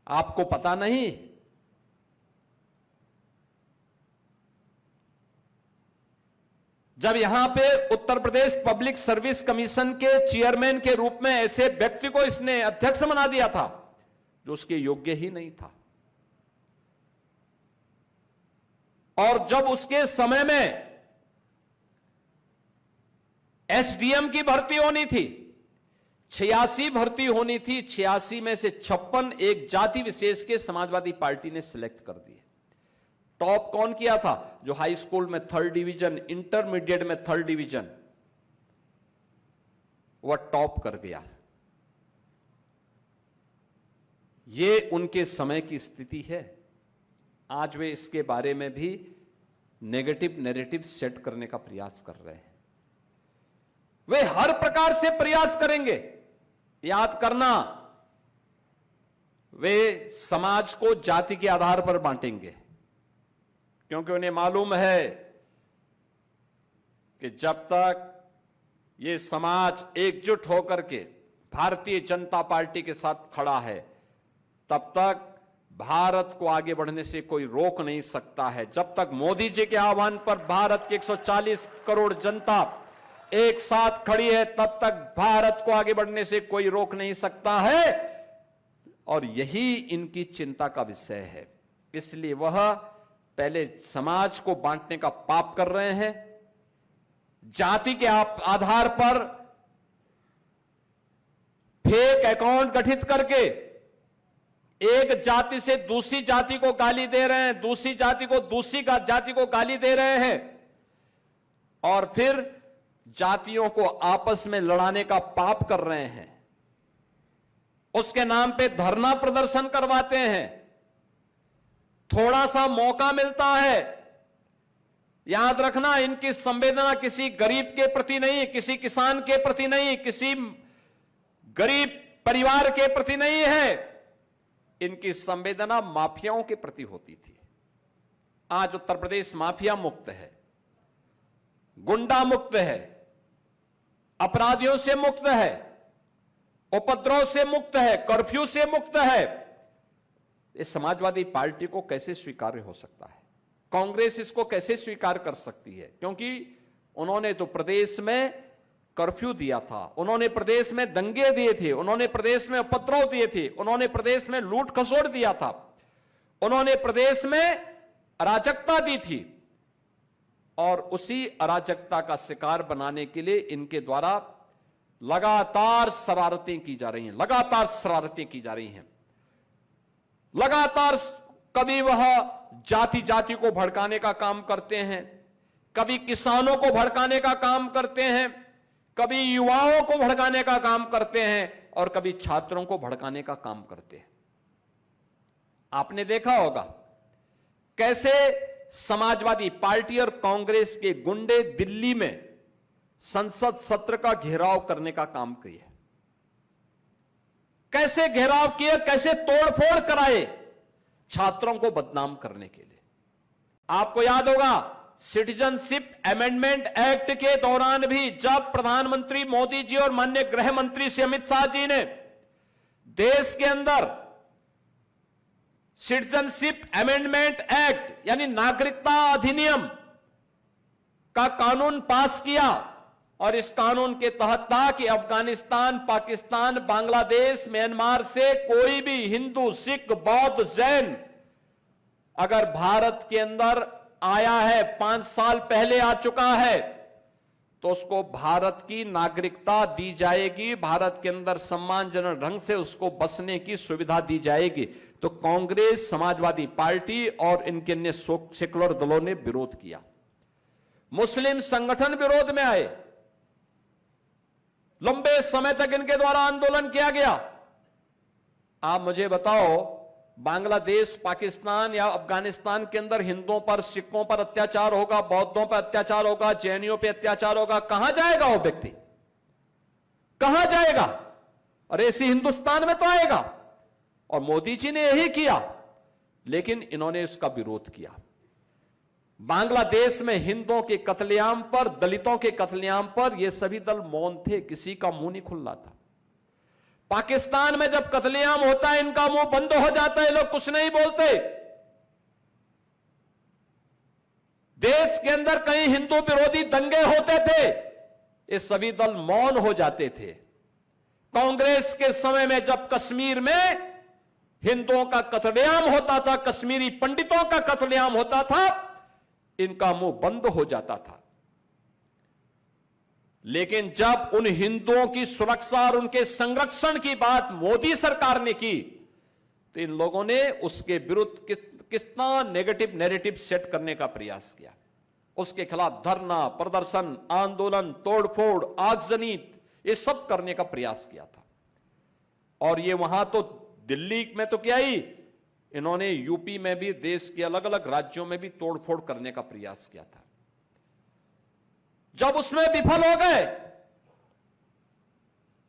आपको पता नहीं? जब यहां पे Uttar Pradesh public service commission के चेयरमैन के रूप में ऐसे व्यक्ति को इसने अध्यक्ष बना दिया था जो उसके योग्य ही नहीं था, और जब उसके समय में एसडीएम की भर्ती होनी थी, 86 भर्ती होनी थी, 86 में से 56 एक जाति विशेष के समाजवादी पार्टी ने सिलेक्ट कर दिए। टॉप कौन किया था? जो हाई स्कूल में 3rd डिवीजन, इंटरमीडिएट में 3rd डिवीजन, वह टॉप कर गया। यह उनके समय की स्थिति है। आज वे इसके बारे में भी नेगेटिव नैरेटिव सेट करने का प्रयास कर रहे हैं। वे हर प्रकार से प्रयास करेंगे। याद करना, वे समाज को जाति के आधार पर बांटेंगे, क्योंकि उन्हें मालूम है कि जब तक ये समाज एकजुट होकर के भारतीय जनता पार्टी के साथ खड़ा है, तब तक भारत को आगे बढ़ने से कोई रोक नहीं सकता है। जब तक मोदी जी के आह्वान पर भारत की 140 करोड़ जनता एक साथ खड़ी है, तब तक भारत को आगे बढ़ने से कोई रोक नहीं सकता है। और यही इनकी चिंता का विषय है। इसलिए वह पहले समाज को बांटने का पाप कर रहे हैं, जाति के आधार पर फेक अकाउंट गठित करके एक जाति से दूसरी जाति को गाली दे रहे हैं, दूसरी जाति को दूसरी जाति को गाली दे रहे हैं, और फिर जातियों को आपस में लड़ाने का पाप कर रहे हैं। उसके नाम पे धरना प्रदर्शन करवाते हैं। थोड़ा सा मौका मिलता है, याद रखना, इनकी संवेदना किसी गरीब के प्रति नहीं, किसी किसान के प्रति नहीं, किसी गरीब परिवार के प्रति नहीं है। इनकी संवेदना माफियाओं के प्रति होती थी। आज उत्तर प्रदेश माफिया मुक्त है, गुंडा मुक्त है, अपराधियों से मुक्त है, उपद्रव से मुक्त है, कर्फ्यू से मुक्त है। इस समाजवादी पार्टी को कैसे स्वीकार्य हो सकता है? कांग्रेस इसको कैसे स्वीकार कर सकती है? क्योंकि उन्होंने तो प्रदेश में कर्फ्यू दिया था, उन्होंने प्रदेश में दंगे दिए थे, उन्होंने प्रदेश में उपद्रव दिए थे, उन्होंने प्रदेश में लूट खसोट दिया था, उन्होंने प्रदेश में अराजकता दी थी, और उसी अराजकता का शिकार बनाने के लिए इनके द्वारा लगातार शरारतें की जा रही हैं, लगातार शरारतें की जा रही हैं। लगातार कभी वह जाति जाति को भड़काने का काम करते हैं, कभी किसानों को भड़काने का काम करते हैं, कभी युवाओं को भड़काने का काम करते हैं, और कभी छात्रों को भड़काने का काम करते हैं। आपने देखा होगा कैसे समाजवादी पार्टी और कांग्रेस के गुंडे दिल्ली में संसद सत्र का घेराव करने का काम किया, कैसे घेराव किए, कैसे तोड़फोड़ कराए छात्रों को बदनाम करने के लिए। आपको याद होगा सिटीजनशिप अमेंडमेंट एक्ट के दौरान भी जब प्रधानमंत्री मोदी जी और माननीय गृह मंत्री श्री अमित शाह जी ने देश के अंदर सिटीजनशिप अमेंडमेंट एक्ट यानी नागरिकता अधिनियम का कानून पास किया, और इस कानून के तहत था कि अफगानिस्तान, पाकिस्तान, बांग्लादेश, म्यांमार से कोई भी हिंदू, सिख, बौद्ध, जैन अगर भारत के अंदर आया है, 5 साल पहले आ चुका है, तो उसको भारत की नागरिकता दी जाएगी, भारत के अंदर सम्मानजनक ढंग से उसको बसने की सुविधा दी जाएगी। तो कांग्रेस, समाजवादी पार्टी और इनके अन्य सेकुलर दलों ने विरोध किया। मुस्लिम संगठन विरोध में आए, लंबे समय तक इनके द्वारा आंदोलन किया गया। आप मुझे बताओ, बांग्लादेश, पाकिस्तान या अफगानिस्तान के अंदर हिंदुओं पर, सिखों पर अत्याचार होगा, बौद्धों पर अत्याचार होगा, जैनियों पर अत्याचार होगा, कहां जाएगा वो व्यक्ति? कहां जाएगा? और ऐसी हिंदुस्तान में तो आएगा। और मोदी जी ने यही किया, लेकिन इन्होंने इसका विरोध किया। बांग्लादेश में हिंदुओं के कत्लेआम पर, दलितों के कत्लेआम पर ये सभी दल मौन थे, किसी का मुंह नहीं खुल रहा था। पाकिस्तान में जब कत्लेआम होता है इनका मुंह बंद हो जाता है, लोग कुछ नहीं बोलते। देश के अंदर कहीं हिंदू विरोधी दंगे होते थे, ये सभी दल मौन हो जाते थे। कांग्रेस के समय में जब कश्मीर में हिंदुओं का कत्लेआम होता था, कश्मीरी पंडितों का कत्लेआम होता था, इनका मुंह बंद हो जाता था। लेकिन जब उन हिंदुओं की सुरक्षा और उनके संरक्षण की बात मोदी सरकार ने की, तो इन लोगों ने उसके विरुद्ध कितना नेगेटिव नैरेटिव सेट करने का प्रयास किया। उसके खिलाफ धरना, प्रदर्शन, आंदोलन, तोड़फोड़, आगजनी, ये सब करने का प्रयास किया था। और ये वहां तो दिल्ली में तो क्या ही, इन्होंने यूपी में भी, देश के अलग अलग राज्यों में भी तोड़फोड़ करने का प्रयास किया था। जब उसमें विफल हो गए,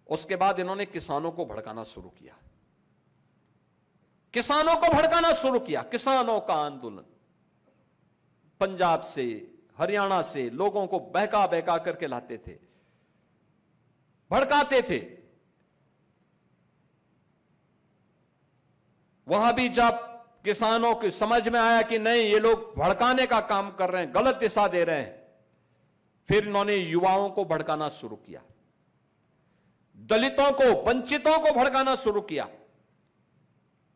उसके बाद इन्होंने किसानों को भड़काना शुरू किया। किसानों को भड़काना शुरू किया। किसानों का आंदोलन, पंजाब से, हरियाणा से लोगों को बहका बहका करके लाते थे, भड़काते थे। वहां भी जब किसानों की समझ में आया कि नहीं, ये लोग भड़काने का काम कर रहे हैं, गलत दिशा दे रहे हैं, फिर इन्होंने युवाओं को भड़काना शुरू किया, दलितों को, वंचितों को भड़काना शुरू किया।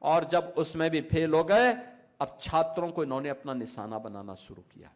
और जब उसमें भी फेल हो गए, अब छात्रों को इन्होंने अपना निशाना बनाना शुरू किया।